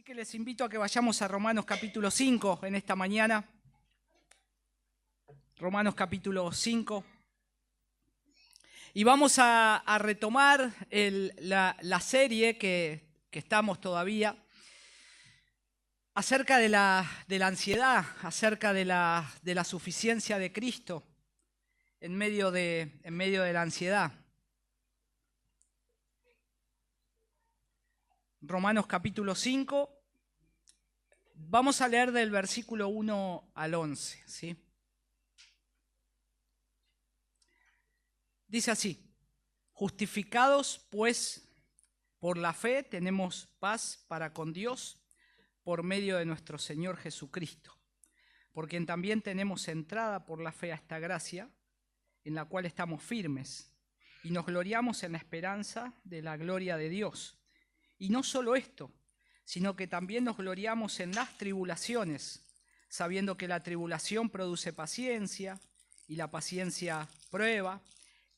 que les invito a que vayamos a Romanos capítulo 5 en esta mañana. Romanos capítulo 5. Y vamos a retomar la serie que estamos todavía acerca de la ansiedad, acerca de la suficiencia de Cristo en medio de la ansiedad. Romanos capítulo 5, vamos a leer del versículo 1 al 11, ¿sí? Dice así: justificados pues por la fe tenemos paz para con Dios por medio de nuestro Señor Jesucristo, por quien también tenemos entrada por la fe a esta gracia, en la cual estamos firmes, y nos gloriamos en la esperanza de la gloria de Dios. Y no solo esto, sino que también nos gloriamos en las tribulaciones, sabiendo que la tribulación produce paciencia, y la paciencia prueba,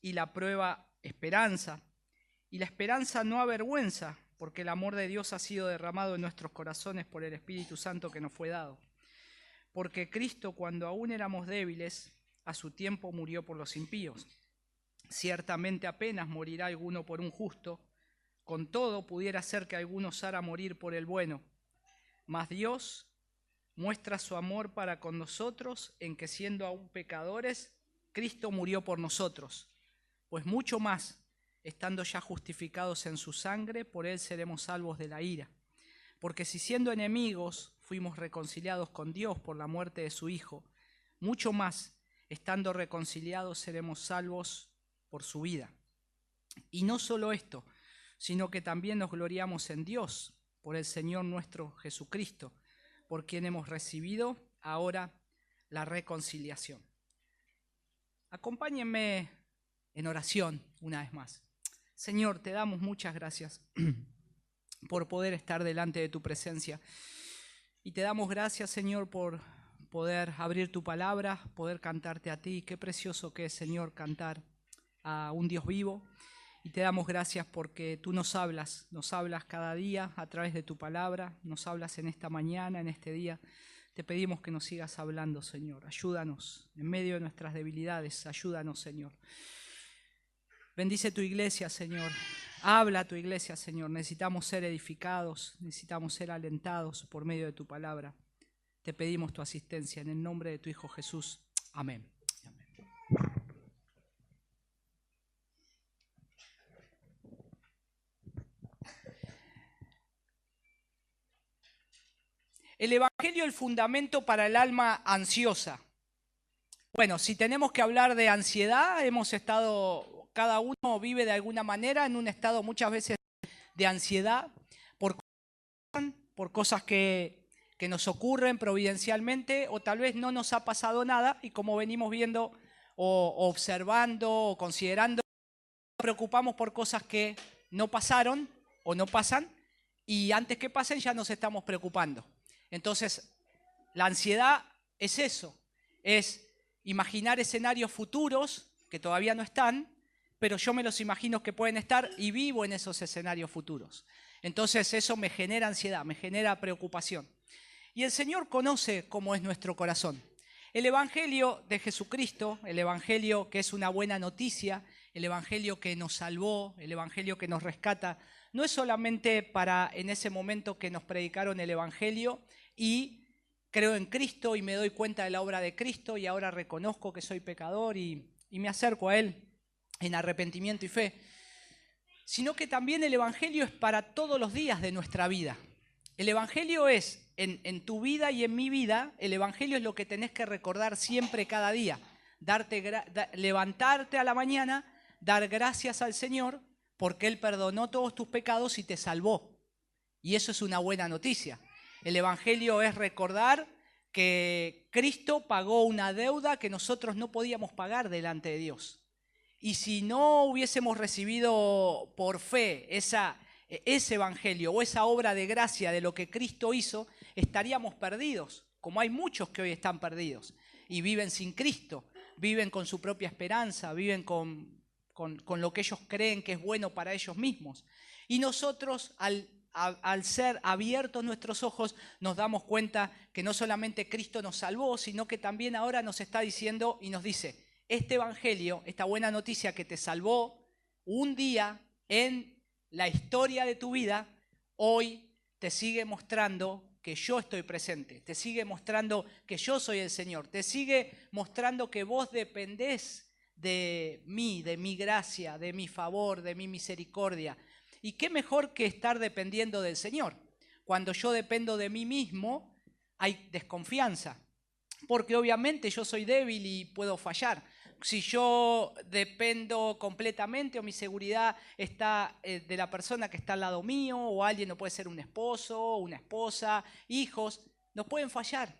y la prueba esperanza. Y la esperanza no avergüenza, porque el amor de Dios ha sido derramado en nuestros corazones por el Espíritu Santo que nos fue dado. Porque Cristo, cuando aún éramos débiles, a su tiempo murió por los impíos. Ciertamente apenas morirá alguno por un justo, con todo pudiera ser que alguno osara morir por el bueno. Mas Dios muestra su amor para con nosotros en que, siendo aún pecadores, Cristo murió por nosotros. Pues mucho más, estando ya justificados en su sangre, por él seremos salvos de la ira. Porque si siendo enemigos fuimos reconciliados con Dios por la muerte de su Hijo, mucho más, estando reconciliados, seremos salvos por su vida. Y no solo esto, sino que también nos gloriamos en Dios por el Señor nuestro Jesucristo, por quien hemos recibido ahora la reconciliación. Acompáñenme en oración una vez más. Señor, te damos muchas gracias por poder estar delante de tu presencia. Y te damos gracias, Señor, por poder abrir tu palabra, poder cantarte a ti. Qué precioso que es, Señor, cantar a un Dios vivo. Y te damos gracias porque tú nos hablas cada día a través de tu palabra, nos hablas en esta mañana, en este día. Te pedimos que nos sigas hablando, Señor. Ayúdanos en medio de nuestras debilidades, ayúdanos, Señor. Bendice tu iglesia, Señor. Habla a tu iglesia, Señor. Necesitamos ser edificados, necesitamos ser alentados por medio de tu palabra. Te pedimos tu asistencia en el nombre de tu Hijo Jesús. Amén. El Evangelio, el fundamento para el alma ansiosa. Bueno, si tenemos que hablar de ansiedad, cada uno vive de alguna manera en un estado muchas veces de ansiedad por cosas que nos ocurren providencialmente, o tal vez no nos ha pasado nada y, como venimos viendo o observando o considerando, nos preocupamos por cosas que no pasaron o no pasan, y antes que pasen ya nos estamos preocupando. Entonces, la ansiedad es eso, es imaginar escenarios futuros que todavía no están, pero yo me los imagino que pueden estar y vivo en esos escenarios futuros. Entonces eso me genera ansiedad, me genera preocupación. Y el Señor conoce cómo es nuestro corazón. El Evangelio de Jesucristo, el Evangelio que es una buena noticia, el Evangelio que nos salvó, el Evangelio que nos rescata, no es solamente para en ese momento que nos predicaron el Evangelio y creo en Cristo y me doy cuenta de la obra de Cristo y ahora reconozco que soy pecador y me acerco a Él en arrepentimiento y fe, sino que también el Evangelio es para todos los días de nuestra vida. El Evangelio es, en tu vida y en mi vida, el Evangelio es lo que tenés que recordar siempre, cada día. Levantarte a la mañana, dar gracias al Señor porque Él perdonó todos tus pecados y te salvó. Y eso es una buena noticia. El Evangelio es recordar que Cristo pagó una deuda que nosotros no podíamos pagar delante de Dios. Y si no hubiésemos recibido por fe ese Evangelio o esa obra de gracia de lo que Cristo hizo, estaríamos perdidos, como hay muchos que hoy están perdidos y viven sin Cristo, viven con su propia esperanza, viven con lo que ellos creen que es bueno para ellos mismos. Y nosotros, al al ser abiertos nuestros ojos, nos damos cuenta que no solamente Cristo nos salvó, sino que también ahora nos está diciendo y nos dice, este evangelio, esta buena noticia que te salvó un día en la historia de tu vida, hoy te sigue mostrando que yo estoy presente, te sigue mostrando que yo soy el Señor, te sigue mostrando que vos dependés de mí, de mi gracia, de mi favor, de mi misericordia. ¿Y qué mejor que estar dependiendo del Señor? Cuando yo dependo de mí mismo, hay desconfianza, porque obviamente yo soy débil y puedo fallar. Si yo dependo completamente o mi seguridad está de la persona que está al lado mío, o alguien, no puede ser un esposo, una esposa, hijos, nos pueden fallar,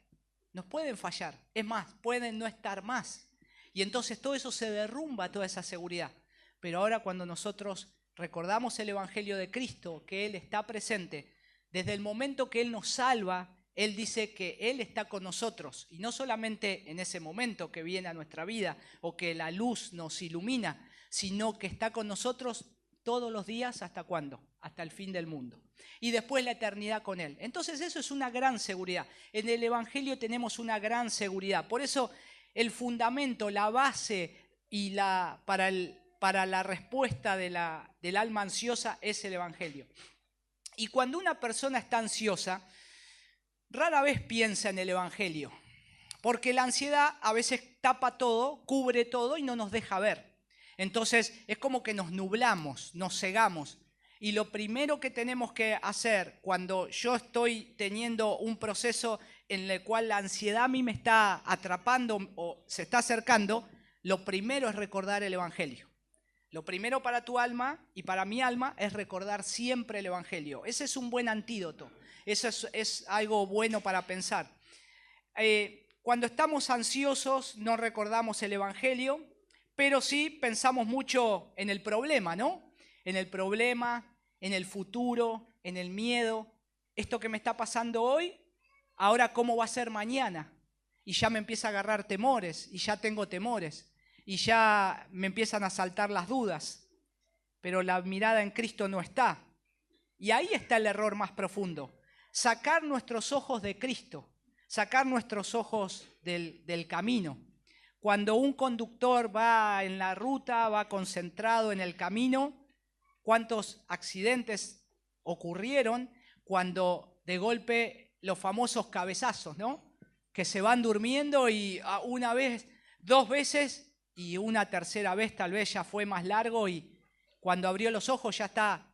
nos pueden fallar. Es más, pueden no estar más. Y entonces todo eso se derrumba, toda esa seguridad. Pero ahora cuando nosotros recordamos el Evangelio de Cristo, que Él está presente, desde el momento que Él nos salva, Él dice que Él está con nosotros. Y no solamente en ese momento que viene a nuestra vida o que la luz nos ilumina, sino que está con nosotros todos los días. ¿Hasta cuándo? Hasta el fin del mundo. Y después la eternidad con Él. Entonces eso es una gran seguridad. En el Evangelio tenemos una gran seguridad. Por eso el fundamento, la base y para la respuesta del alma ansiosa es el Evangelio. Y cuando una persona está ansiosa, rara vez piensa en el Evangelio, porque la ansiedad a veces tapa todo, cubre todo y no nos deja ver. Entonces es como que nos nublamos, nos cegamos. Y lo primero que tenemos que hacer cuando yo estoy teniendo un proceso en el cual la ansiedad a mí me está atrapando o se está acercando, lo primero es recordar el Evangelio. Lo primero para tu alma y para mi alma es recordar siempre el Evangelio. Ese es un buen antídoto. Eso es algo bueno para pensar. Cuando estamos ansiosos no recordamos el Evangelio, pero sí pensamos mucho en el problema, ¿no? En el problema, en el futuro, en el miedo. Esto que me está pasando hoy, ahora cómo va a ser mañana. Y ya me empieza a agarrar temores, y ya tengo temores, y ya me empiezan a saltar las dudas. Pero la mirada en Cristo no está. Y ahí está el error más profundo. Sacar nuestros ojos de Cristo, sacar nuestros ojos del camino. Cuando un conductor va en la ruta, va concentrado en el camino, ¿cuántos accidentes ocurrieron cuando de golpe los famosos cabezazos, ¿no? Que se van durmiendo y una vez, dos veces y una tercera vez tal vez ya fue más largo y cuando abrió los ojos ya está.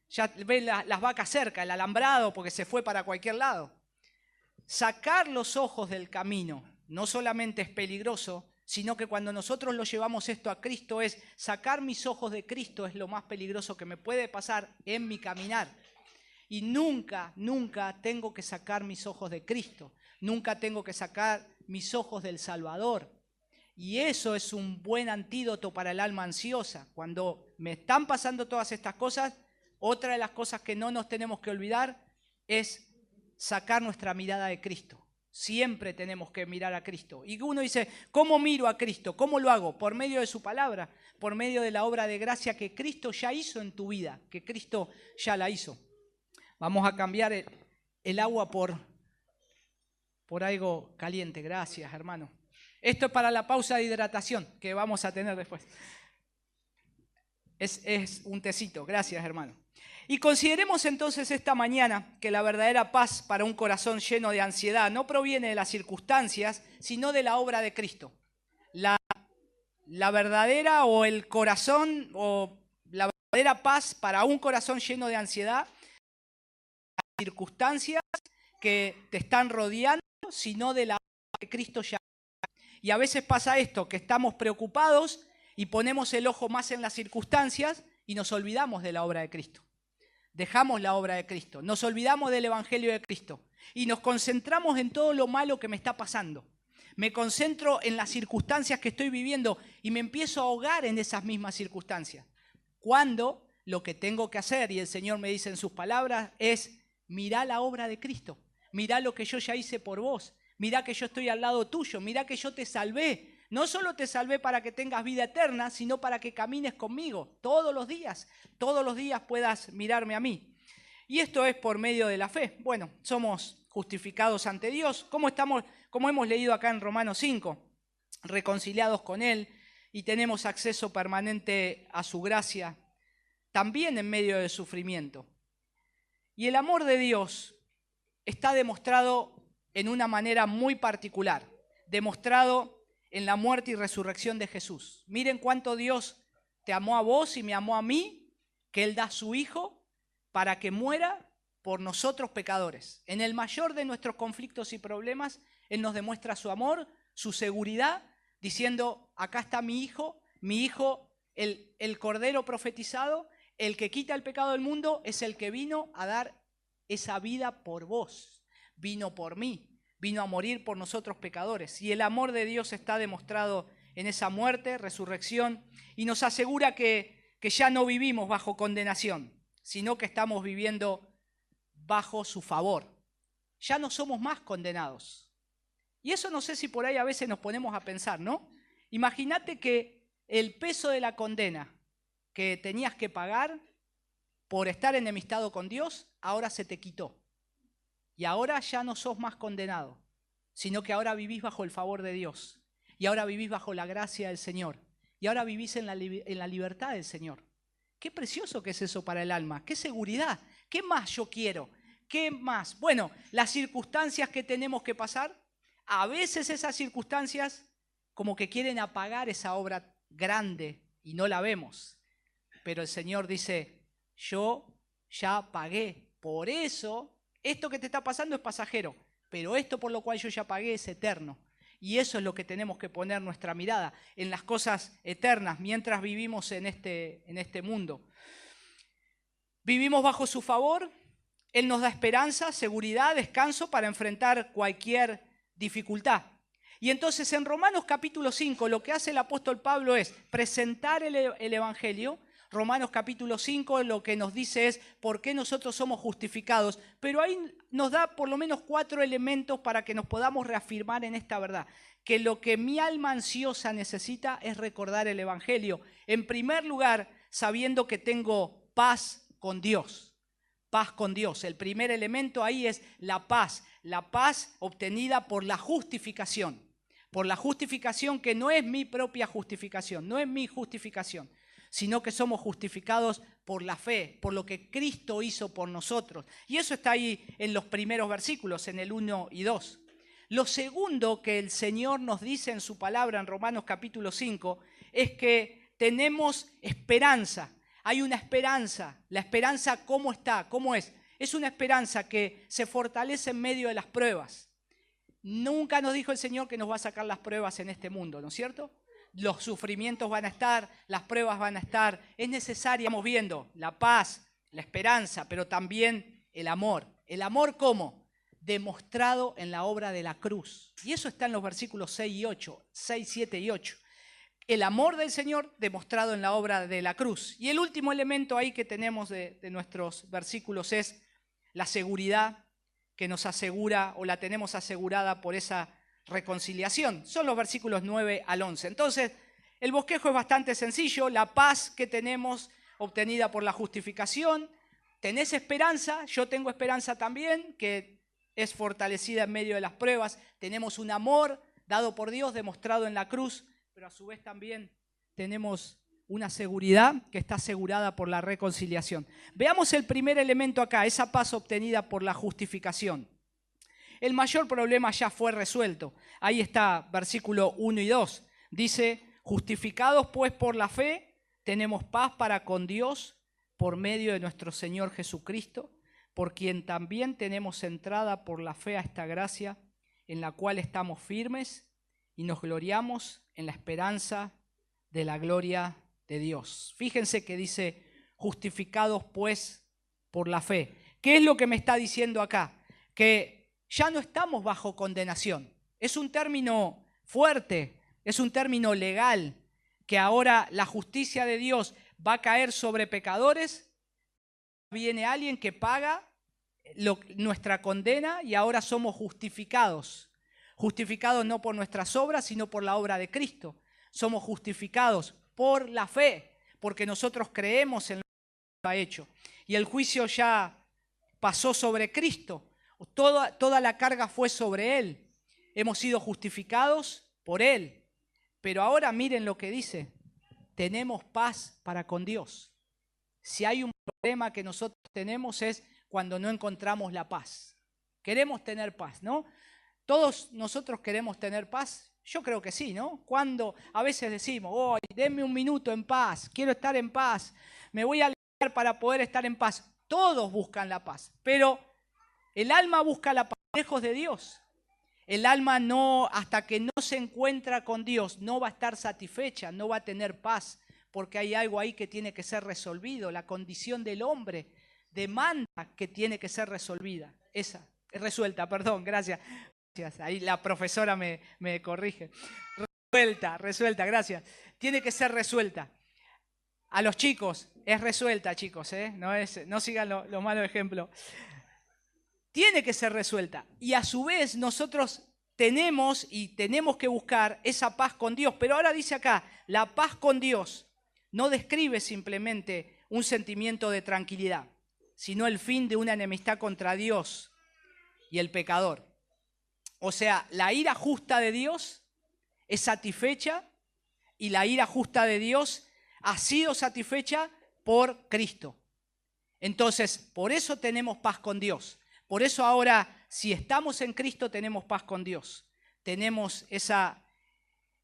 Ya ve las vacas cerca, el alambrado, porque se fue para cualquier lado. Sacar los ojos del camino no solamente es peligroso, sino que cuando nosotros lo llevamos esto a Cristo es sacar mis ojos de Cristo es lo más peligroso que me puede pasar en mi caminar. Y nunca, nunca tengo que sacar mis ojos de Cristo. Nunca tengo que sacar mis ojos del Salvador. Y eso es un buen antídoto para el alma ansiosa. Cuando me están pasando todas estas cosas, otra de las cosas que no nos tenemos que olvidar es sacar nuestra mirada de Cristo. Siempre tenemos que mirar a Cristo. Y uno dice, ¿cómo miro a Cristo? ¿Cómo lo hago? Por medio de su palabra, por medio de la obra de gracia que Cristo ya hizo en tu vida, que Cristo ya la hizo. Vamos a cambiar el agua por algo caliente. Gracias, hermano. Esto es para la pausa de hidratación que vamos a tener después. Es un tecito. Gracias, hermano. Y consideremos entonces esta mañana que la verdadera paz para un corazón lleno de ansiedad no proviene de las circunstancias, sino de la obra de Cristo. La verdadera o el corazón o la verdadera paz para un corazón lleno de ansiedad, las circunstancias que te están rodeando, sino de la obra de Cristo ya. Y a veces pasa esto, que estamos preocupados y ponemos el ojo más en las circunstancias y nos olvidamos de la obra de Cristo. Dejamos la obra de Cristo, nos olvidamos del Evangelio de Cristo y nos concentramos en todo lo malo que me está pasando. Me concentro en las circunstancias que estoy viviendo y me empiezo a ahogar en esas mismas circunstancias. Cuando lo que tengo que hacer, y el Señor me dice en sus palabras, es mirá la obra de Cristo, mirá lo que yo ya hice por vos, mirá que yo estoy al lado tuyo, mirá que yo te salvé. No solo te salvé para que tengas vida eterna, sino para que camines conmigo todos los días puedas mirarme a mí. Y esto es por medio de la fe. Bueno, somos justificados ante Dios. Como hemos leído acá en Romanos 5, reconciliados con Él y tenemos acceso permanente a su gracia, también en medio del sufrimiento. Y el amor de Dios está demostrado en una manera muy particular, demostrado en la muerte y resurrección de Jesús. Miren cuánto Dios te amó a vos y me amó a mí, que Él da a su Hijo para que muera por nosotros pecadores. En el mayor de nuestros conflictos y problemas, Él nos demuestra su amor, su seguridad, diciendo, acá está mi Hijo, el Cordero profetizado, el que quita el pecado del mundo, es el que vino a dar esa vida por vos, vino por mí, vino a morir por nosotros pecadores. Y el amor de Dios está demostrado en esa muerte, resurrección, y nos asegura que ya no vivimos bajo condenación, sino que estamos viviendo bajo su favor. Ya no somos más condenados. Y eso no sé si por ahí a veces nos ponemos a pensar, ¿no? Imagínate que el peso de la condena que tenías que pagar por estar enemistado con Dios, ahora se te quitó. Y ahora ya no sos más condenado, sino que ahora vivís bajo el favor de Dios. Y ahora vivís bajo la gracia del Señor. Y ahora vivís en la libertad del Señor. Qué precioso que es eso para el alma. Qué seguridad. ¿Qué más yo quiero? ¿Qué más? Bueno, las circunstancias que tenemos que pasar, a veces esas circunstancias como que quieren apagar esa obra grande y no la vemos. Pero el Señor dice, yo ya pagué. Por eso, esto que te está pasando es pasajero, pero esto por lo cual yo ya pagué es eterno. Y eso es lo que tenemos que poner nuestra mirada, en las cosas eternas, mientras vivimos en este mundo. Vivimos bajo su favor, Él nos da esperanza, seguridad, descanso para enfrentar cualquier dificultad. Y entonces en Romanos capítulo 5 lo que hace el apóstol Pablo es presentar el Evangelio. Romanos capítulo 5 lo que nos dice es por qué nosotros somos justificados, pero ahí nos da por lo menos 4 elementos para que nos podamos reafirmar en esta verdad, que lo que mi alma ansiosa necesita es recordar el Evangelio. En primer lugar, sabiendo que tengo paz con Dios. Paz con Dios. El primer elemento ahí es la paz obtenida por la justificación. Por la justificación que no es mi propia justificación, no es mi justificación, sino que somos justificados por la fe, por lo que Cristo hizo por nosotros. Y eso está ahí en los primeros versículos, en el 1 y 2. Lo segundo que el Señor nos dice en su palabra en Romanos capítulo 5 es que tenemos esperanza. Hay una esperanza. La esperanza, ¿cómo está? ¿Cómo es? Es una esperanza que se fortalece en medio de las pruebas. Nunca nos dijo el Señor que nos va a sacar las pruebas en este mundo, ¿no es cierto? Los sufrimientos van a estar, las pruebas van a estar. Es necesario, estamos viendo, la paz, la esperanza, pero también el amor. ¿El amor cómo? Demostrado en la obra de la cruz. Y eso está en los versículos 6, 7 y 8. El amor del Señor demostrado en la obra de la cruz. Y el último elemento ahí que tenemos de nuestros versículos es la seguridad que nos asegura o la tenemos asegurada por esa reconciliación. Son los versículos 9 al 11. Entonces, el bosquejo es bastante sencillo. La paz que tenemos obtenida por la justificación. ¿Tenés esperanza? Yo tengo esperanza también, que es fortalecida en medio de las pruebas. Tenemos un amor dado por Dios, demostrado en la cruz, pero a su vez también tenemos una seguridad que está asegurada por la reconciliación. Veamos el primer elemento acá, esa paz obtenida por la justificación. El mayor problema ya fue resuelto. Ahí está, versículo 1 y 2. Dice, justificados pues por la fe, tenemos paz para con Dios por medio de nuestro Señor Jesucristo, por quien también tenemos entrada por la fe a esta gracia, en la cual estamos firmes y nos gloriamos en la esperanza de la gloria de Dios. Fíjense que dice, justificados pues por la fe. ¿Qué es lo que me está diciendo acá? Que ya no estamos bajo condenación. Es un término fuerte, es un término legal, que ahora la justicia de Dios va a caer sobre pecadores. Viene alguien que paga nuestra condena y ahora somos justificados. Justificados no por nuestras obras, sino por la obra de Cristo. Somos justificados por la fe, porque nosotros creemos en lo que ha hecho. Y el juicio ya pasó sobre Cristo. Toda la carga fue sobre Él. Hemos sido justificados por Él. Pero ahora miren lo que dice. Tenemos paz para con Dios. Si hay un problema que nosotros tenemos es cuando no encontramos la paz. Queremos tener paz, ¿no? ¿Todos nosotros queremos tener paz? Yo creo que sí, ¿no? Cuando a veces decimos, oh, denme un minuto en paz, quiero estar en paz, me voy a alejar para poder estar en paz. Todos buscan la paz, pero el alma busca la paz lejos de Dios. El alma no, hasta que no se encuentra con Dios, no va a estar satisfecha, no va a tener paz, porque hay algo ahí que tiene que ser resolvido. La condición del hombre demanda que tiene que ser resuelta, gracias. Ahí la profesora me corrige. Resuelta, gracias. Tiene que ser resuelta. A los chicos, es resuelta, chicos, no sigan los malos ejemplos. Tiene que ser resuelta. Y a su vez nosotros tenemos que buscar esa paz con Dios. Pero ahora dice acá, la paz con Dios no describe simplemente un sentimiento de tranquilidad, sino el fin de una enemistad contra Dios y el pecador. O sea, la ira justa de Dios es satisfecha y la ira justa de Dios ha sido satisfecha por Cristo. Entonces, por eso tenemos paz con Dios. Por eso ahora, si estamos en Cristo, tenemos paz con Dios. Tenemos esa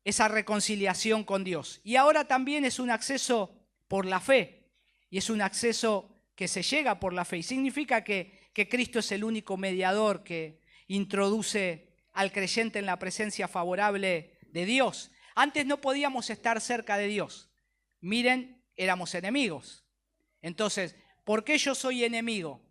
reconciliación con Dios. Y ahora también es un acceso por la fe. Y es un acceso que se llega por la fe. Y significa que Cristo es el único mediador que introduce al creyente en la presencia favorable de Dios. Antes no podíamos estar cerca de Dios. Miren, éramos enemigos. Entonces, ¿por qué yo soy enemigo?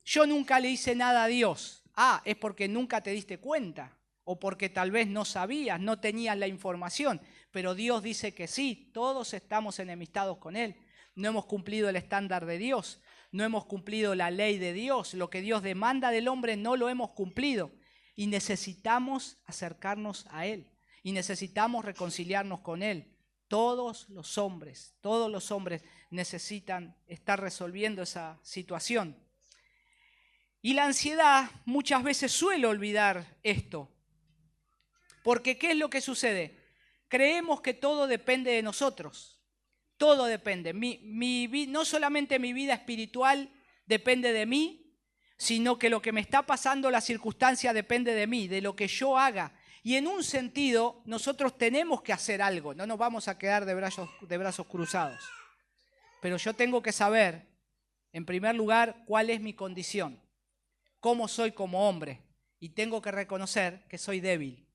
Yo nunca le hice nada a Dios. Es porque nunca te diste cuenta. O porque tal vez no sabías, no tenías la información. Pero Dios dice que sí, todos estamos enemistados con Él. No hemos cumplido el estándar de Dios. No hemos cumplido la ley de Dios. Lo que Dios demanda del hombre no lo hemos cumplido. Y necesitamos acercarnos a Él. Y necesitamos reconciliarnos con Él. Todos los hombres necesitan estar resolviendo esa situación. Y la ansiedad muchas veces suele olvidar esto. Porque ¿qué es lo que sucede? Creemos que todo depende de nosotros. Todo depende. No solamente mi vida espiritual depende de mí, sino que lo que me está pasando, la circunstancia depende de mí, de lo que yo haga. Y en un sentido, nosotros tenemos que hacer algo. No nos vamos a quedar de brazos cruzados. Pero yo tengo que saber, en primer lugar, cuál es mi condición. Cómo soy como hombre. Y tengo que reconocer que soy débil.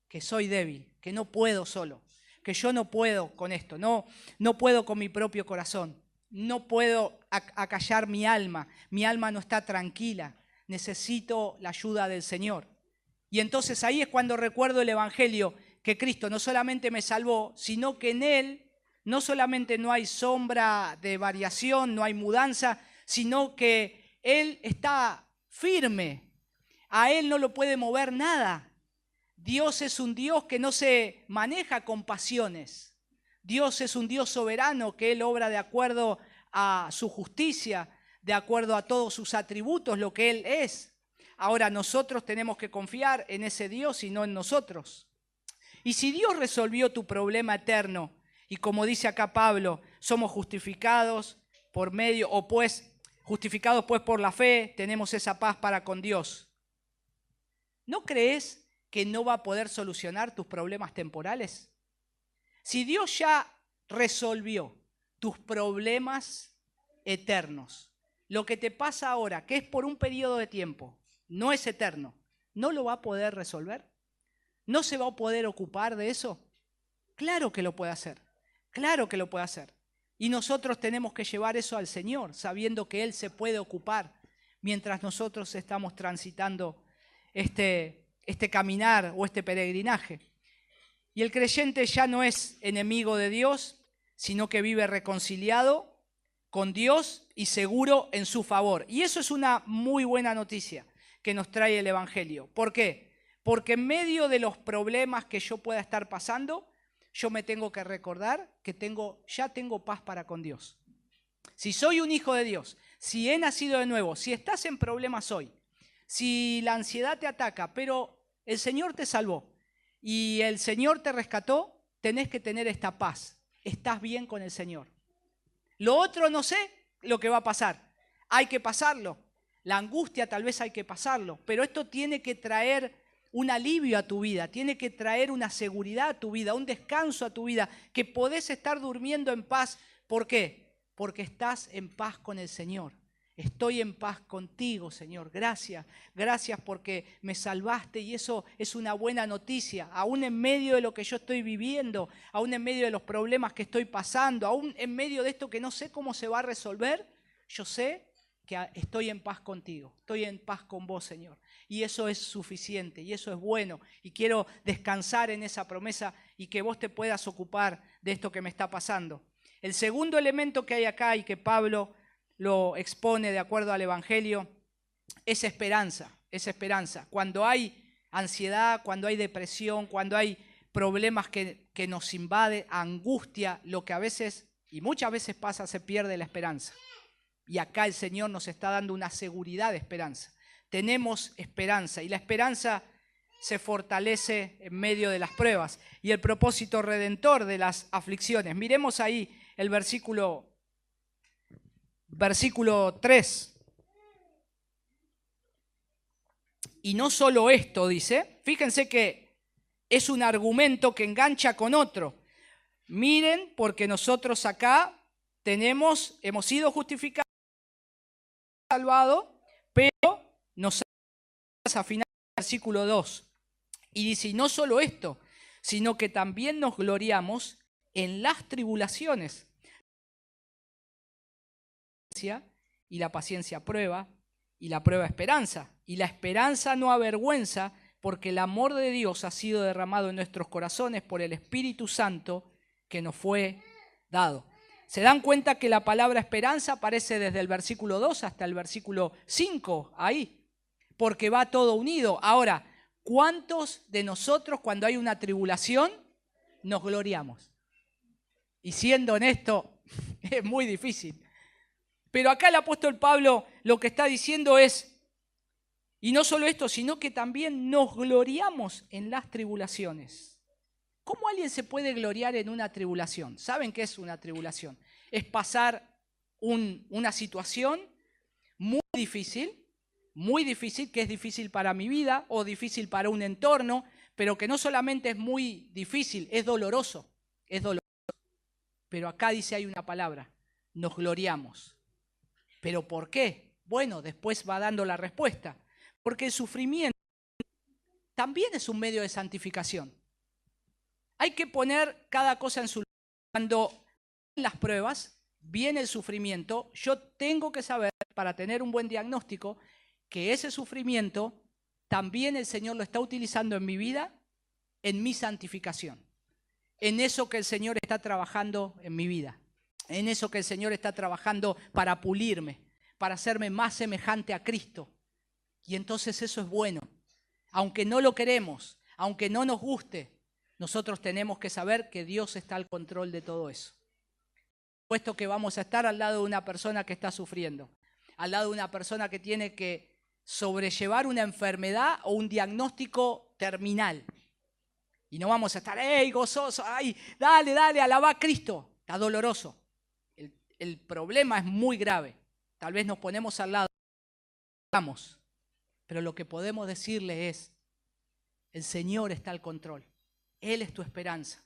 Que no puedo solo. Que yo no puedo con esto. No puedo con mi propio corazón. No puedo acallar mi alma. Mi alma no está tranquila. Necesito la ayuda del Señor. Y entonces ahí es cuando recuerdo el Evangelio, que Cristo no solamente me salvó, sino que en Él no solamente no hay sombra de variación, no hay mudanza, sino que Él está firme. A Él no lo puede mover nada. Dios es un Dios que no se maneja con pasiones. Dios es un Dios soberano, que Él obra de acuerdo a su justicia, de acuerdo a todos sus atributos, lo que Él es. Ahora nosotros tenemos que confiar en ese Dios y no en nosotros. Y si Dios resolvió tu problema eterno, y como dice acá Pablo, somos justificados justificados pues por la fe, tenemos esa paz para con Dios. ¿No crees que no va a poder solucionar tus problemas temporales? Si Dios ya resolvió tus problemas eternos, lo que te pasa ahora, que es por un periodo de tiempo, no es eterno, ¿no lo va a poder resolver? ¿No se va a poder ocupar de eso? Claro que lo puede hacer, claro que lo puede hacer. Y nosotros tenemos que llevar eso al Señor, sabiendo que Él se puede ocupar mientras nosotros estamos transitando este caminar o este peregrinaje. Y el creyente ya no es enemigo de Dios, sino que vive reconciliado con Dios y seguro en su favor. Y eso es una muy buena noticia que nos trae el Evangelio. ¿Por qué? Porque en medio de los problemas que yo pueda estar pasando, yo me tengo que recordar que ya tengo paz para con Dios. Si soy un hijo de Dios, si he nacido de nuevo, si estás en problemas hoy, si la ansiedad te ataca, pero el Señor te salvó y el Señor te rescató, tenés que tener esta paz. Estás bien con el Señor. Lo otro no sé lo que va a pasar. Hay que pasarlo. La angustia tal vez hay que pasarlo, pero esto tiene que traer un alivio a tu vida, tiene que traer una seguridad a tu vida, un descanso a tu vida, que podés estar durmiendo en paz. ¿Por qué? Porque estás en paz con el Señor. Estoy en paz contigo, Señor. Gracias, gracias porque me salvaste y eso es una buena noticia. Aún en medio de lo que yo estoy viviendo, aún en medio de los problemas que estoy pasando, aún en medio de esto que no sé cómo se va a resolver, yo sé que estoy en paz contigo, estoy en paz con vos, Señor. Y eso es suficiente y eso es bueno. Y quiero descansar en esa promesa y que vos te puedas ocupar de esto que me está pasando. El segundo elemento que hay acá y que Pablo lo expone de acuerdo al Evangelio es esperanza, es esperanza. Cuando hay ansiedad, cuando hay depresión, cuando hay problemas que nos invade, angustia, lo que a veces y muchas veces pasa, se pierde la esperanza. Y acá el Señor nos está dando una seguridad de esperanza. Tenemos esperanza y la esperanza se fortalece en medio de las pruebas y el propósito redentor de las aflicciones. Miremos ahí el versículo 3. Y no solo esto, dice, fíjense que es un argumento que engancha con otro. Miren, porque nosotros acá hemos sido justificados, salvados, pero nos a final del versículo 2. Y dice, y no solo esto, sino que también nos gloriamos en las tribulaciones. Y la paciencia prueba, y la prueba esperanza. Y la esperanza no avergüenza, porque el amor de Dios ha sido derramado en nuestros corazones por el Espíritu Santo que nos fue dado. ¿Se dan cuenta que la palabra esperanza aparece desde el versículo 2 hasta el versículo 5 ahí? Porque va todo unido. Ahora, ¿cuántos de nosotros cuando hay una tribulación nos gloriamos? Y siendo honesto, es muy difícil. Pero acá el apóstol Pablo lo que está diciendo es, y no solo esto, sino que también nos gloriamos en las tribulaciones. ¿Cómo alguien se puede gloriar en una tribulación? ¿Saben qué es una tribulación? Es pasar una situación muy difícil, que es difícil para mi vida o difícil para un entorno, pero que no solamente es muy difícil, es doloroso. Pero acá dice hay una palabra, nos gloriamos. ¿Pero por qué? Bueno, después va dando la respuesta. Porque el sufrimiento también es un medio de santificación. Hay que poner cada cosa en su lugar. Cuando vienen las pruebas, viene el sufrimiento, yo tengo que saber, para tener un buen diagnóstico, que ese sufrimiento también el Señor lo está utilizando en mi vida, en mi santificación. En eso que el Señor está trabajando en mi vida. En eso que el Señor está trabajando para pulirme, para hacerme más semejante a Cristo. Y entonces eso es bueno. Aunque no lo queremos, aunque no nos guste, nosotros tenemos que saber que Dios está al control de todo eso. Puesto que vamos a estar al lado de una persona que está sufriendo, al lado de una persona que tiene que sobrellevar una enfermedad o un diagnóstico terminal. Y no vamos a estar, ¡hey, gozoso! ¡Ay, dale, alabá a Cristo! Está doloroso. El problema es muy grave. Tal vez nos ponemos al lado, pero lo que podemos decirle es, el Señor está al control. Él es tu esperanza.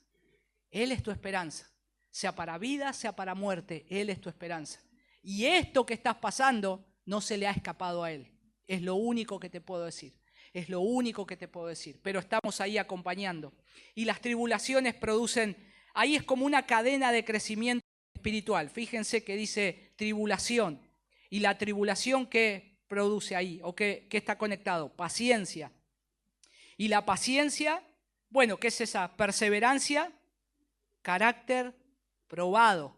Él es tu esperanza. Sea para vida, sea para muerte, Él es tu esperanza. Y esto que estás pasando no se le ha escapado a Él. Es lo único que te puedo decir. Es lo único que te puedo decir. Pero estamos ahí acompañando. Y las tribulaciones producen, ahí es como una cadena de crecimiento espiritual. Fíjense que dice tribulación. Y la tribulación que produce ahí, o que está conectado, paciencia. Y la paciencia, bueno, ¿qué es esa? Perseverancia, carácter probado.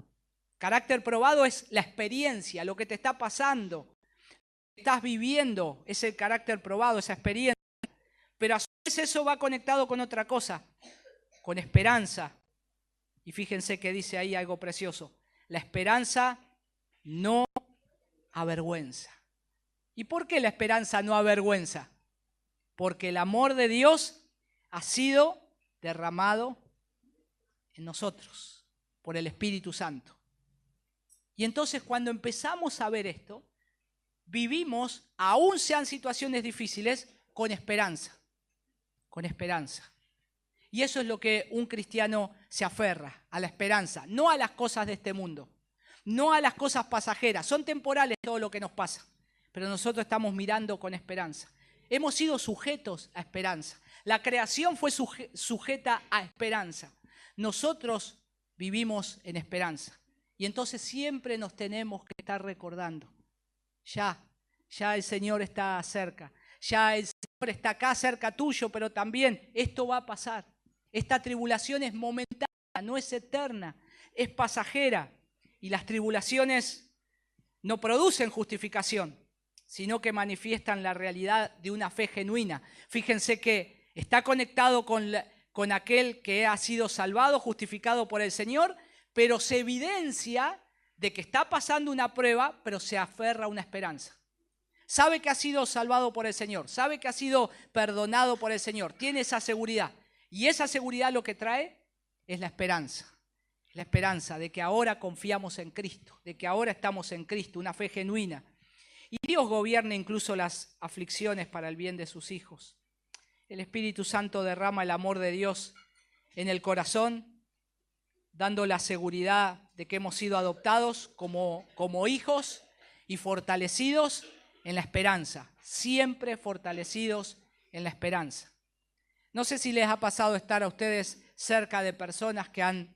Carácter probado es la experiencia, lo que te está pasando, lo que estás viviendo, es el carácter probado, esa experiencia. Pero a su vez eso va conectado con otra cosa, con esperanza. Y fíjense que dice ahí algo precioso. La esperanza no avergüenza. ¿Y por qué la esperanza no avergüenza? Porque el amor de Dios ha sido derramado en nosotros por el Espíritu Santo. Y entonces cuando empezamos a ver esto, vivimos, aún sean situaciones difíciles, con esperanza. Con esperanza. Y eso es lo que un cristiano se aferra, a la esperanza, no a las cosas de este mundo, no a las cosas pasajeras. Son temporales todo lo que nos pasa, pero nosotros estamos mirando con esperanza. Hemos sido sujetos a esperanza. La creación fue sujeta a esperanza. Nosotros vivimos en esperanza. Y entonces siempre nos tenemos que estar recordando. Ya el Señor está cerca. Ya el Señor está acá cerca tuyo, pero también esto va a pasar. Esta tribulación es momentánea, no es eterna, es pasajera. Y las tribulaciones no producen justificación, sino que manifiestan la realidad de una fe genuina. Fíjense que está conectado con aquel que ha sido salvado, justificado por el Señor, pero se evidencia de que está pasando una prueba, pero se aferra a una esperanza. Sabe que ha sido salvado por el Señor, sabe que ha sido perdonado por el Señor, tiene esa seguridad. Y esa seguridad lo que trae es la esperanza de que ahora confiamos en Cristo, de que ahora estamos en Cristo, una fe genuina. Y Dios gobierna incluso las aflicciones para el bien de sus hijos. El Espíritu Santo derrama el amor de Dios en el corazón, dando la seguridad de que hemos sido adoptados como hijos y fortalecidos en la esperanza, siempre fortalecidos en la esperanza. No sé si les ha pasado estar a ustedes cerca de personas que han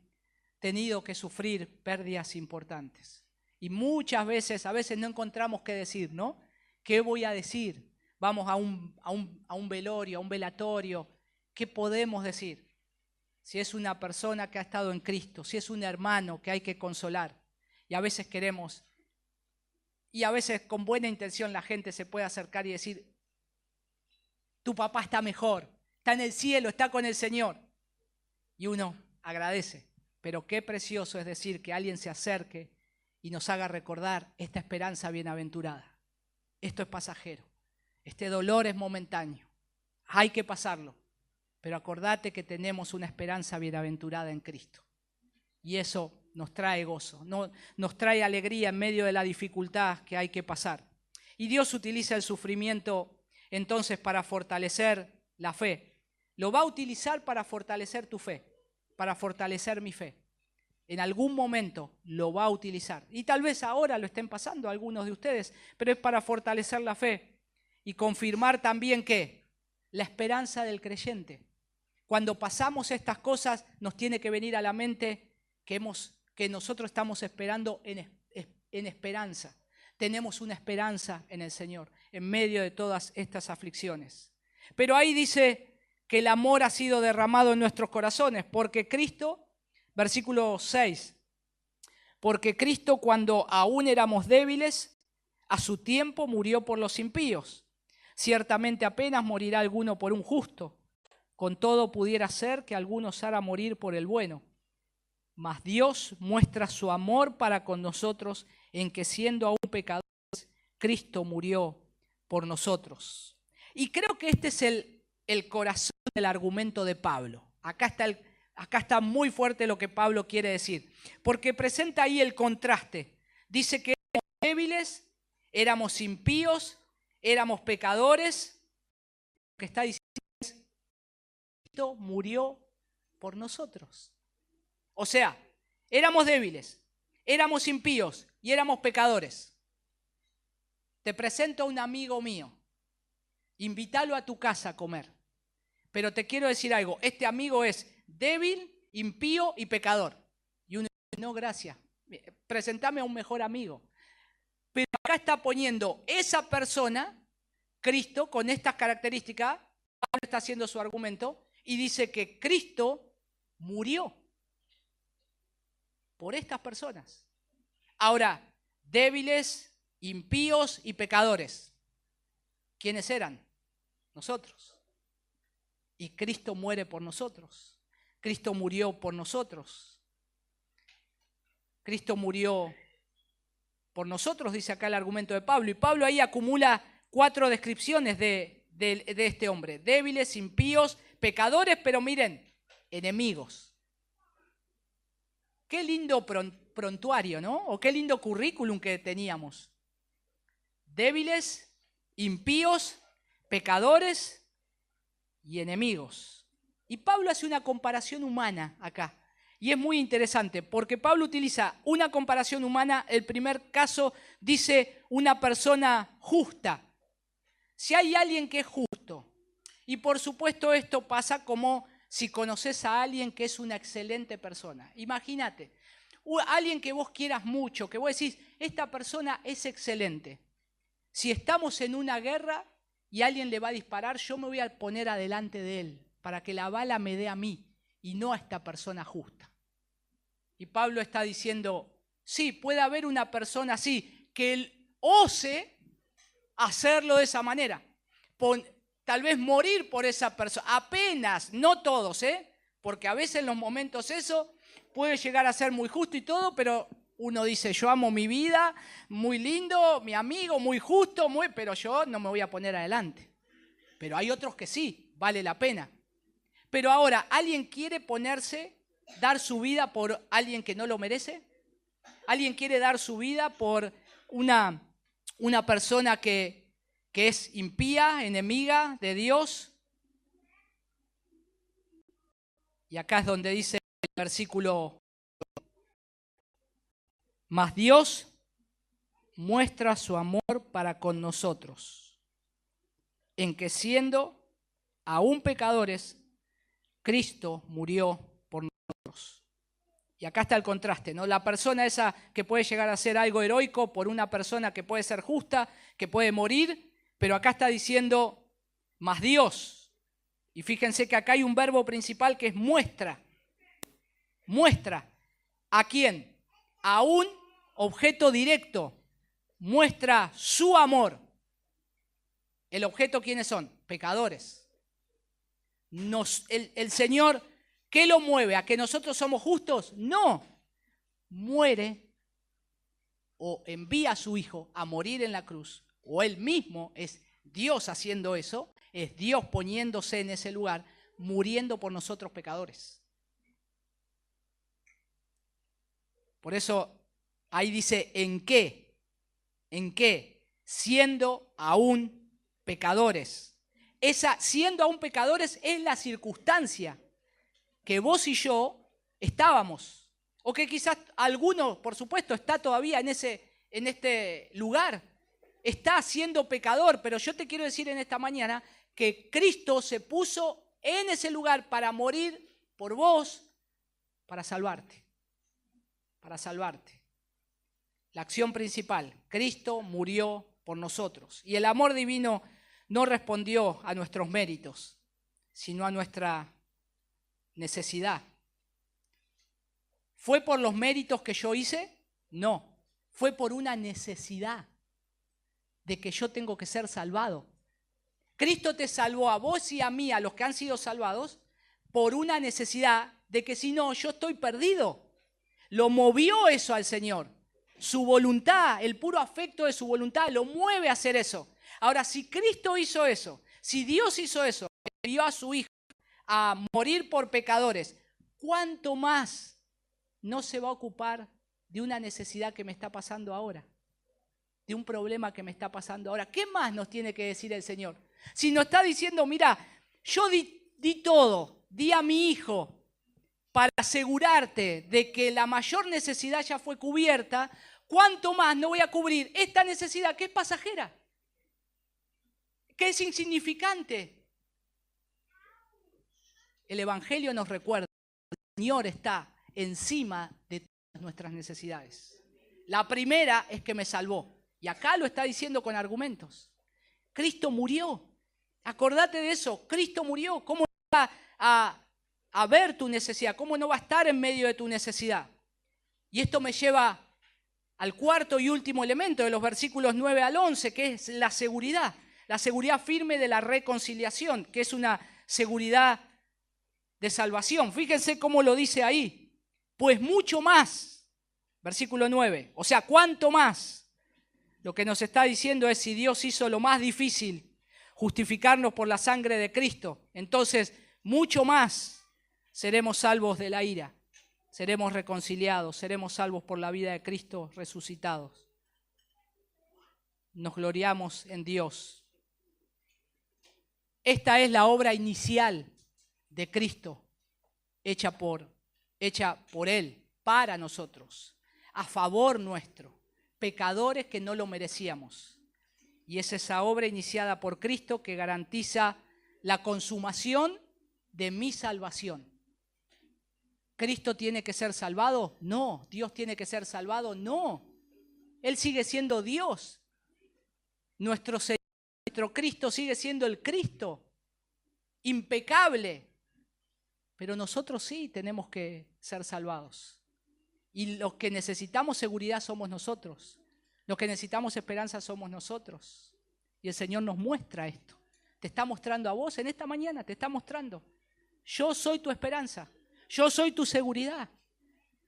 tenido que sufrir pérdidas importantes. Y muchas veces, a veces no encontramos qué decir, ¿no? ¿Qué voy a decir? Vamos a un velorio, a un velatorio. ¿Qué podemos decir? Si es una persona que ha estado en Cristo, si es un hermano que hay que consolar. Y a veces queremos, y a veces con buena intención la gente se puede acercar y decir, tu papá está mejor, está en el cielo, está con el Señor. Y uno agradece. Pero qué precioso es decir que alguien se acerque y nos haga recordar esta esperanza bienaventurada. Esto es pasajero. Este dolor es momentáneo. Hay que pasarlo. Pero acordate que tenemos una esperanza bienaventurada en Cristo. Y eso nos trae gozo, nos trae alegría en medio de la dificultad que hay que pasar. Y Dios utiliza el sufrimiento entonces para fortalecer la fe. Lo va a utilizar para fortalecer tu fe, para fortalecer mi fe. En algún momento lo va a utilizar. Y tal vez ahora lo estén pasando algunos de ustedes, pero es para fortalecer la fe y confirmar también que la esperanza del creyente. Cuando pasamos estas cosas nos tiene que venir a la mente que nosotros estamos esperando en esperanza. Tenemos una esperanza en el Señor en medio de todas estas aflicciones. Pero ahí dice que el amor ha sido derramado en nuestros corazones porque Cristo, versículo 6, porque Cristo cuando aún éramos débiles, a su tiempo murió por los impíos. Ciertamente apenas morirá alguno por un justo. Con todo pudiera ser que alguno osara morir por el bueno. Mas Dios muestra su amor para con nosotros en que siendo aún pecadores, Cristo murió por nosotros. Y creo que este es el corazón del argumento de Pablo. Acá está muy fuerte lo que Pablo quiere decir, porque presenta ahí el contraste. Dice que éramos débiles, éramos impíos, éramos pecadores. Lo que está diciendo es que Cristo murió por nosotros. O sea, éramos débiles, éramos impíos y éramos pecadores. Te presento a un amigo mío, invítalo a tu casa a comer. Pero te quiero decir algo, este amigo es débil, impío y pecador. Y uno dice, no, gracias, presentame a un mejor amigo. Pero acá está poniendo esa persona, Cristo, con estas características, Pablo está haciendo su argumento, y dice que Cristo murió por estas personas. Ahora, débiles, impíos y pecadores. ¿Quiénes eran? Nosotros. Y Cristo muere por nosotros. Cristo murió por nosotros. Cristo murió por nosotros, dice acá el argumento de Pablo. Y Pablo ahí acumula 4 descripciones de este hombre. Débiles, impíos, pecadores, pero miren, enemigos. Qué lindo prontuario, ¿no? O qué lindo currículum que teníamos. Débiles, impíos, pecadores y enemigos. Y Pablo hace una comparación humana acá. Y es muy interesante porque Pablo utiliza una comparación humana. El primer caso dice una persona justa. Si hay alguien que es justo, y por supuesto esto pasa como si conoces a alguien que es una excelente persona. Imagínate, alguien que vos quieras mucho, que vos decís, esta persona es excelente. Si estamos en una guerra y alguien le va a disparar, yo me voy a poner adelante de él para que la bala me dé a mí y no a esta persona justa. Y Pablo está diciendo, sí, puede haber una persona así, que él ose hacerlo de esa manera. Tal vez morir por esa persona, apenas, no todos, porque a veces en los momentos eso puede llegar a ser muy justo y todo, pero uno dice, yo amo mi vida, muy lindo, mi amigo, muy justo, pero yo no me voy a poner adelante. Pero hay otros que sí, vale la pena. Pero ahora, ¿alguien quiere dar su vida por alguien que no lo merece? ¿Alguien quiere dar su vida por una persona que es impía, enemiga de Dios? Y acá es donde dice el versículo: mas Dios muestra su amor para con nosotros, en que siendo aún pecadores, Cristo murió por nosotros. Y acá está el contraste, ¿no? La persona esa que puede llegar a hacer algo heroico por una persona que puede ser justa, que puede morir, pero acá está diciendo, mas Dios. Y fíjense que acá hay un verbo principal que es muestra. Muestra. ¿A quién? A un objeto directo. Muestra su amor. ¿El objeto quiénes son? Pecadores. El Señor, ¿qué lo mueve? ¿A que nosotros somos justos? No. Muere o envía a su Hijo a morir en la cruz, o Él mismo, es Dios haciendo eso, es Dios poniéndose en ese lugar, muriendo por nosotros pecadores. Por eso ahí dice, ¿en qué? ¿En qué? Siendo aún pecadores. Esa, siendo aún pecadores, es la circunstancia que vos y yo estábamos. O que quizás alguno, por supuesto, está todavía en este lugar. Está siendo pecador, pero yo te quiero decir en esta mañana que Cristo se puso en ese lugar para morir por vos, para salvarte. Para salvarte. La acción principal, Cristo murió por nosotros. Y el amor divino no respondió a nuestros méritos, sino a nuestra necesidad. ¿Fue por los méritos que yo hice? No, fue por una necesidad de que yo tengo que ser salvado. Cristo te salvó a vos y a mí, a los que han sido salvados, por una necesidad de que si no, yo estoy perdido. Lo movió eso al Señor. Su voluntad, el puro afecto de su voluntad, lo mueve a hacer eso. Ahora, si Cristo hizo eso, si Dios hizo eso, envió a su Hijo a morir por pecadores, ¿cuánto más no se va a ocupar de una necesidad que me está pasando ahora? De un problema que me está pasando ahora. ¿Qué más nos tiene que decir el Señor? Si nos está diciendo, mira, yo di todo, di a mi Hijo para asegurarte de que la mayor necesidad ya fue cubierta, ¿cuánto más no voy a cubrir esta necesidad que es pasajera? Que es insignificante. El Evangelio nos recuerda que el Señor está encima de todas nuestras necesidades. La primera es que me salvó. Y acá lo está diciendo con argumentos. Cristo murió. Acordate de eso. Cristo murió. ¿Cómo va a ver tu necesidad? ¿Cómo no va a estar en medio de tu necesidad? Y esto me lleva al cuarto y último elemento de los versículos 9 al 11, que es la seguridad. La seguridad firme de la reconciliación, que es una seguridad de salvación. Fíjense cómo lo dice ahí. Pues mucho más, versículo 9, o sea, ¿cuánto más? Lo que nos está diciendo es, si Dios hizo lo más difícil, justificarnos por la sangre de Cristo, entonces mucho más seremos salvos de la ira, seremos reconciliados, seremos salvos por la vida de Cristo resucitados. Nos gloriamos en Dios. Esta es la obra inicial de Cristo, hecha por Él, para nosotros, a favor nuestro, pecadores que no lo merecíamos. Y es esa obra iniciada por Cristo que garantiza la consumación de mi salvación. ¿Cristo tiene que ser salvado? No. ¿Dios tiene que ser salvado? No. Él sigue siendo Dios. Nuestro Señor, nuestro Cristo sigue siendo el Cristo, impecable. Pero nosotros sí tenemos que ser salvados. Y los que necesitamos seguridad somos nosotros. Los que necesitamos esperanza somos nosotros. Y el Señor nos muestra esto. Te está mostrando a vos en esta mañana, te está mostrando. Yo soy tu esperanza. Yo soy tu seguridad.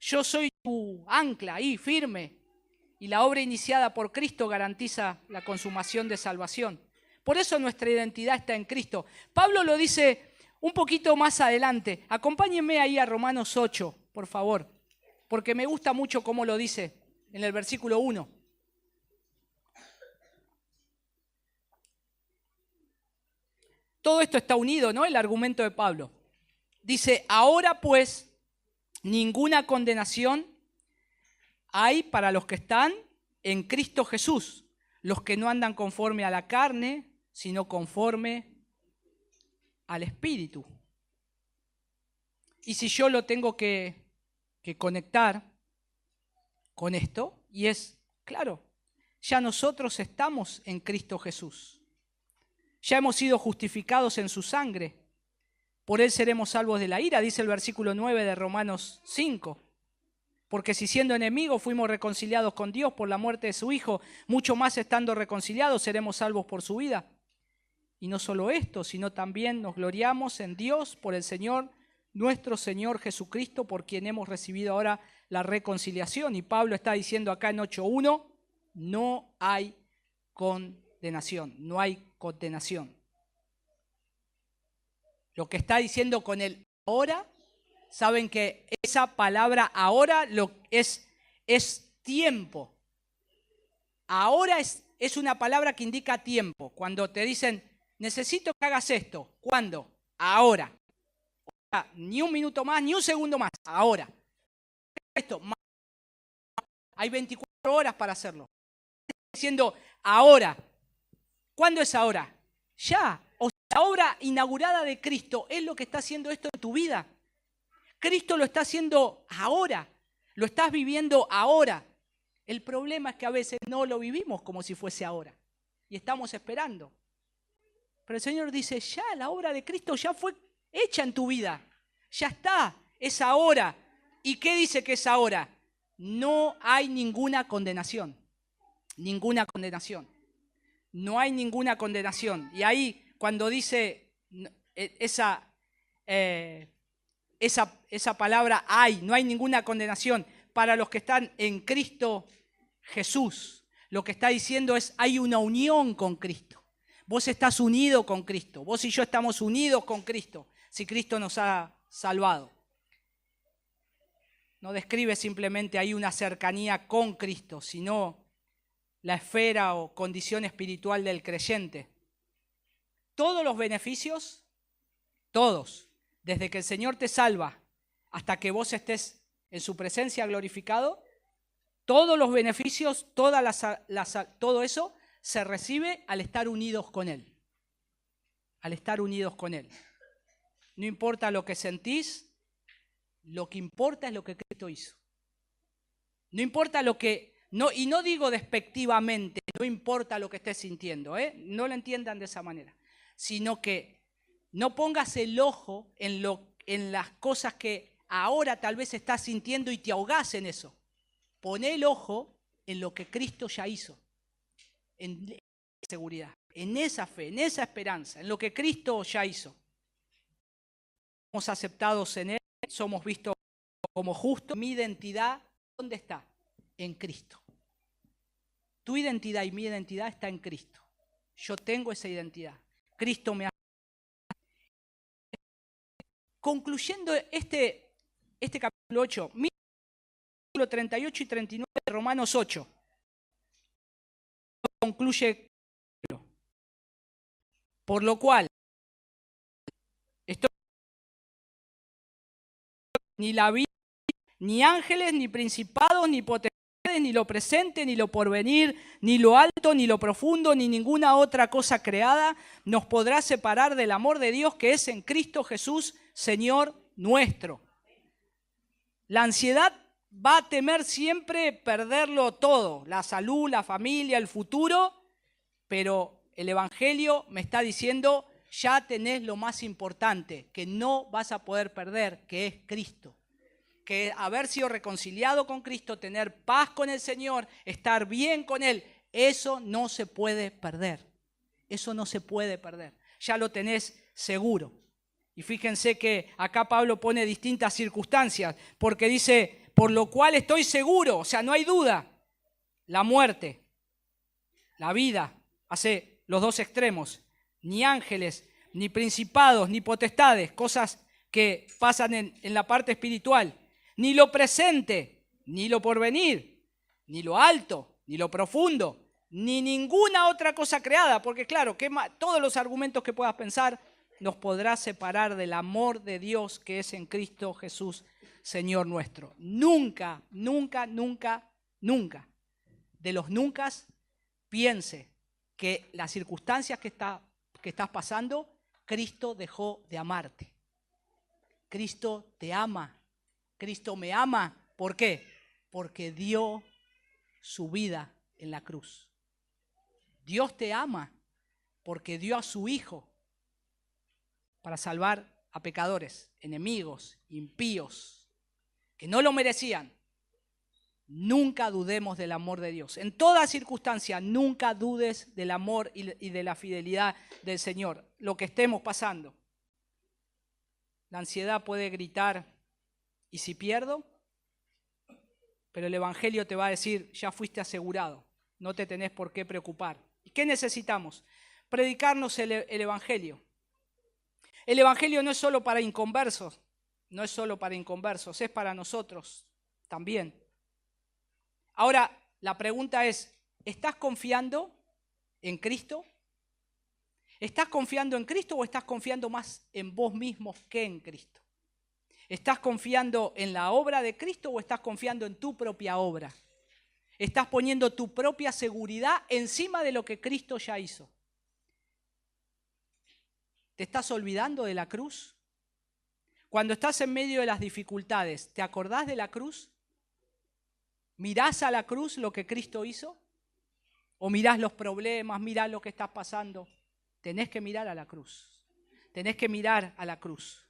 Yo soy tu ancla ahí, firme. Y la obra iniciada por Cristo garantiza la consumación de salvación. Por eso nuestra identidad está en Cristo. Pablo lo dice un poquito más adelante. Acompáñenme ahí a Romanos 8, por favor. Porque me gusta mucho cómo lo dice en el versículo 1. Todo esto está unido, ¿no? El argumento de Pablo. Dice, ahora pues, ninguna condenación hay para los que están en Cristo Jesús, los que no andan conforme a la carne, sino conforme al Espíritu. Y si yo lo tengo que conectar con esto, y es claro, ya nosotros estamos en Cristo Jesús. Ya hemos sido justificados en su sangre. Por él seremos salvos de la ira, dice el versículo 9 de Romanos 5. Porque si siendo enemigos fuimos reconciliados con Dios por la muerte de su Hijo, mucho más estando reconciliados seremos salvos por su vida. Y no solo esto, sino también nos gloriamos en Dios por el Señor, nuestro Señor Jesucristo, por quien hemos recibido ahora la reconciliación. Y Pablo está diciendo acá en 8.1, no hay condenación, no hay condenación. Lo que está diciendo con el ahora, saben que esa palabra ahora es tiempo. Ahora es una palabra que indica tiempo. Cuando te dicen, necesito que hagas esto. ¿Cuándo? Ahora. O sea, ni un minuto más, ni un segundo más. Ahora. Esto, hay 24 horas para hacerlo. Está diciendo ahora. ¿Cuándo es ahora? Ya. O sea, la obra inaugurada de Cristo es lo que está haciendo esto en tu vida. Cristo lo está haciendo ahora. Lo estás viviendo ahora. El problema es que a veces no lo vivimos como si fuese ahora. Y estamos esperando. Pero el Señor dice, ya la obra de Cristo ya fue hecha en tu vida. Ya está, es ahora. ¿Y qué dice que es ahora? No hay ninguna condenación. Ninguna condenación. No hay ninguna condenación. Y ahí cuando dice esa palabra hay, no hay ninguna condenación para los que están en Cristo Jesús. Lo que está diciendo es hay una unión con Cristo. Vos estás unido con Cristo. Vos y yo estamos unidos con Cristo si Cristo nos ha salvado. No describe simplemente ahí una cercanía con Cristo, sino la esfera o condición espiritual del creyente. Todos los beneficios, todos, desde que el Señor te salva hasta que vos estés en su presencia glorificado, todos los beneficios, todo eso se recibe al estar unidos con Él. Al estar unidos con Él. No importa lo que sentís, lo que importa es lo que Cristo hizo. No importa lo que, y no digo despectivamente, no importa lo que estés sintiendo, no lo entiendan de esa manera, sino que no pongas el ojo en las cosas que ahora tal vez estás sintiendo y te ahogás en eso. Poné el ojo en lo que Cristo ya hizo, en esa seguridad, en esa fe, en esa esperanza, en lo que Cristo ya hizo. Somos aceptados en Él, somos vistos como justos. Mi identidad, ¿dónde está? En Cristo. Tu identidad y mi identidad está en Cristo. Yo tengo esa identidad. Cristo me ha... Concluyendo este capítulo 8, versículo 38 y 39 de Romanos 8. Concluye, por lo cual, ni la vida, ni ángeles, ni principados, ni potestades, ni lo presente, ni lo porvenir, ni lo alto, ni lo profundo, ni ninguna otra cosa creada nos podrá separar del amor de Dios que es en Cristo Jesús, Señor nuestro. La ansiedad va a temer siempre perderlo todo, la salud, la familia, el futuro, pero el Evangelio me está diciendo, ya tenés lo más importante, que no vas a poder perder, que es Cristo. Que haber sido reconciliado con Cristo, tener paz con el Señor, estar bien con Él, eso no se puede perder. Eso no se puede perder. Ya lo tenés seguro. Y fíjense que acá Pablo pone distintas circunstancias, porque dice, por lo cual estoy seguro, o sea, no hay duda, la muerte, la vida, hace los dos extremos, ni ángeles, ni principados, ni potestades, cosas que pasan en la parte espiritual, ni lo presente, ni lo porvenir, ni lo alto, ni lo profundo, ni ninguna otra cosa creada, porque claro, todos los argumentos que puedas pensar nos podrá separar del amor de Dios que es en Cristo Jesús, Señor nuestro. Nunca, nunca, nunca, nunca, de los nunca, piense que las circunstancias que estás pasando, Cristo dejó de amarte. Cristo te ama. Cristo me ama. ¿Por qué? Porque dio su vida en la cruz. Dios te ama porque dio a su Hijo para salvar a pecadores, enemigos, impíos, que no lo merecían. Nunca dudemos del amor de Dios. En toda circunstancia, nunca dudes del amor y de la fidelidad del Señor, lo que estemos pasando. La ansiedad puede gritar, ¿y si pierdo? Pero el Evangelio te va a decir, ya fuiste asegurado, no te tenés por qué preocupar. ¿Y qué necesitamos? Predicarnos el Evangelio. El Evangelio no es solo para inconversos, no es solo para inconversos, es para nosotros también. Ahora, la pregunta es, ¿estás confiando en Cristo? ¿Estás confiando en Cristo o estás confiando más en vos mismos que en Cristo? ¿Estás confiando en la obra de Cristo o estás confiando en tu propia obra? ¿Estás poniendo tu propia seguridad encima de lo que Cristo ya hizo? ¿Te estás olvidando de la cruz? Cuando estás en medio de las dificultades, ¿te acordás de la cruz? ¿Mirás a la cruz lo que Cristo hizo? ¿O mirás los problemas, mirás lo que estás pasando? Tenés que mirar a la cruz. Tenés que mirar a la cruz.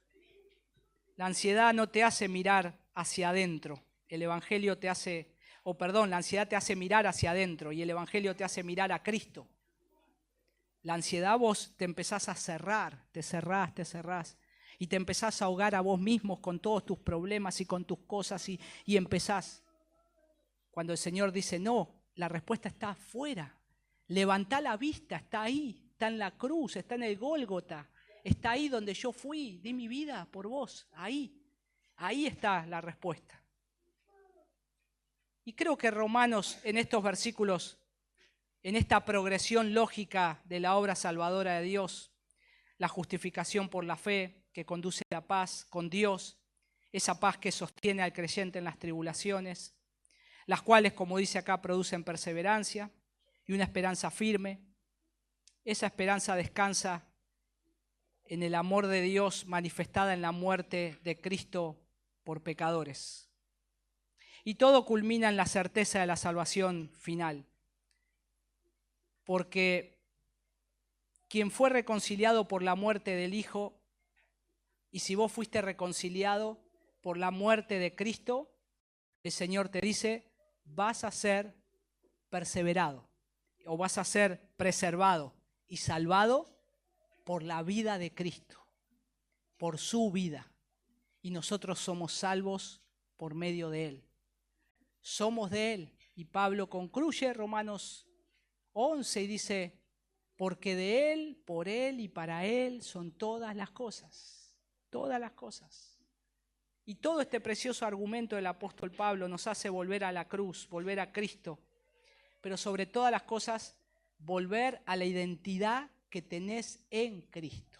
La ansiedad no te hace mirar hacia adentro. El Evangelio te hace, la ansiedad te hace mirar hacia adentro y el Evangelio te hace mirar a Cristo. La ansiedad vos te empezás a cerrar, te cerrás y te empezás a ahogar a vos mismos con todos tus problemas y con tus cosas y empezás. Cuando el Señor dice no, la respuesta está afuera. Levantá la vista, está ahí, está en la cruz, está en el Gólgota, está ahí donde yo fui, di mi vida por vos, ahí está la respuesta. Y creo que Romanos en estos versículos, en esta progresión lógica de la obra salvadora de Dios, la justificación por la fe que conduce a la paz con Dios, esa paz que sostiene al creyente en las tribulaciones, las cuales, como dice acá, producen perseverancia y una esperanza firme. Esa esperanza descansa en el amor de Dios manifestada en la muerte de Cristo por pecadores. Y todo culmina en la certeza de la salvación final. Porque quien fue reconciliado por la muerte del Hijo, y si vos fuiste reconciliado por la muerte de Cristo, el Señor te dice, vas a ser perseverado, o vas a ser preservado y salvado por la vida de Cristo, por su vida. Y nosotros somos salvos por medio de Él. Somos de Él. Y Pablo concluye Romanos 11 y dice, porque de Él, por Él y para Él son todas las cosas. Todas las cosas. Y todo este precioso argumento del apóstol Pablo nos hace volver a la cruz, volver a Cristo, pero sobre todas las cosas, volver a la identidad que tenés en Cristo.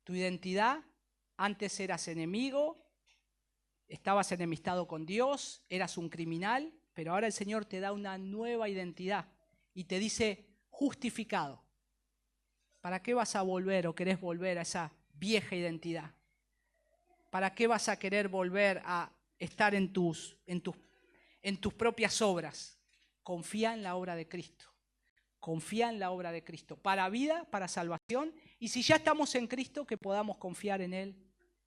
Tu identidad, antes eras enemigo, estabas enemistado con Dios, eras un criminal, pero ahora el Señor te da una nueva identidad y te dice justificado. ¿Para qué vas a volver o querés volver a esa vieja identidad? ¿Para qué vas a querer volver a estar en tus propias obras? Confía en la obra de Cristo. Confía en la obra de Cristo. Para vida, para salvación. Y si ya estamos en Cristo, que podamos confiar en Él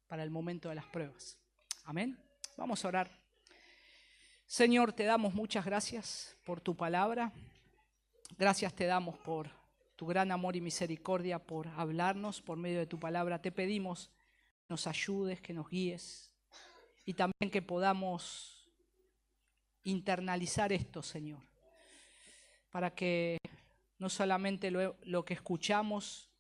para el momento de las pruebas. Amén. Vamos a orar. Señor, te damos muchas gracias por tu palabra. Gracias te damos por tu gran amor y misericordia, por hablarnos por medio de tu palabra. Te pedimos que nos ayudes, que nos guíes y también que podamos internalizar esto, Señor, para que no solamente lo que escuchamos,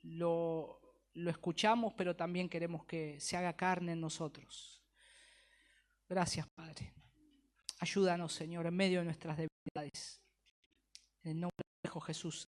lo escuchamos, pero también queremos que se haga carne en nosotros. Gracias, Padre. Ayúdanos, Señor, en medio de nuestras debilidades. En el nombre de Jesús.